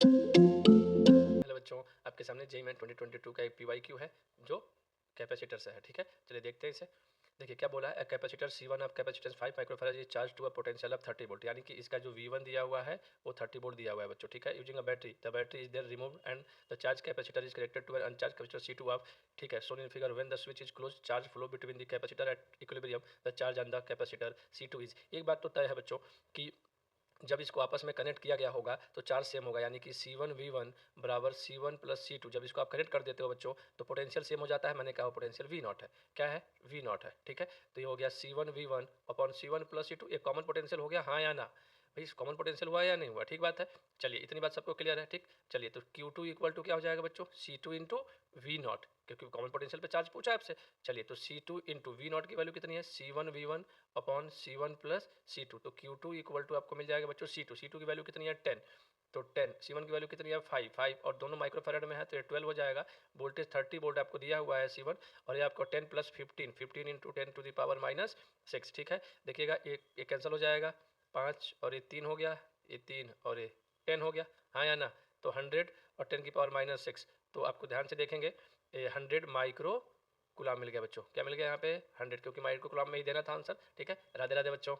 Hello बच्चों, आपके सामने जेईई मेन 2022 का एक पीवाईक्यू है जो कैपेसिटर से है। ठीक है, चलिए देखते हैं इसे। देखिए क्या बोला है, capacitor C1 of capacitance 5 microfarad is charge to a potential of 30 volt, यानी कि इसका जो V1 दिया हुआ है वो 30 वोल्ट दिया हुआ है बच्चों। ठीक है, using a battery, the battery is there remove and the charge capacitor is connected to an uncharge capacitor C2 of. ठीक है, shown in figure when the switch is close charge flow between the capacitor at equilibrium the charge on the capacitor C2 is. एक बात तो तय है बच्चों कि जब इसको आपस में कनेक्ट किया गया होगा तो चार्ज सेम होगा, यानी कि C1 V1 बराबर C1 प्लस C2। जब इसको आप कनेक्ट कर देते हो बच्चों तो पोटेंशियल सेम हो जाता है। मैंने कहा वो पोटेंशियल V0 है। क्या है? V0 है। ठीक है, तो ये हो गया C1V1 upon C1 plus C2। एक कॉमन पोटेंशियल हो गया, हाँ या ना भाई? कॉमन पोटेंशियल हुआ या नहीं हुआ? ठीक बात है। चलिए इतनी बात सबको क्लियर है। ठीक, चलिए तो Q2 इक्वल टू क्या हो जाएगा बच्चों? C2 इंटू V0, क्योंकि कॉमन पोटेंशियल पे चार्ज पूछा है आपसे। चलिए तो C2 इंटू V0 की वैल्यू कितनी है? C1V1 upon C1 plus C2। तो Q2 इक्वल टू आपको मिल जाएगा बच्चों C2 की वैल्यू कितनी है? 10। तो 10, C1 की वैल्यू कितनी है? 5 और दोनों माइक्रोफैराड में है तो ये 12 हो जाएगा। वोल्टेज 30 वोल्ट आपको दिया हुआ है C1, और ये आपको 10 प्लस 15 इंटू 10⁻⁻6। ठीक है, देखिएगा ये कैंसिल हो जाएगा, 5 और ये 3 हो गया, ये 3 और ये 10 हो गया, हाँ या ना? तो 100 और 10⁻⁻6, तो आपको ध्यान से देखेंगे ये 100 माइक्रो कुलाम मिल गया बच्चों। क्या मिल गया यहाँ पे? 100, क्योंकि माइक्रो कुलाम में ही देना था आंसर। ठीक है, राधे राधे बच्चों।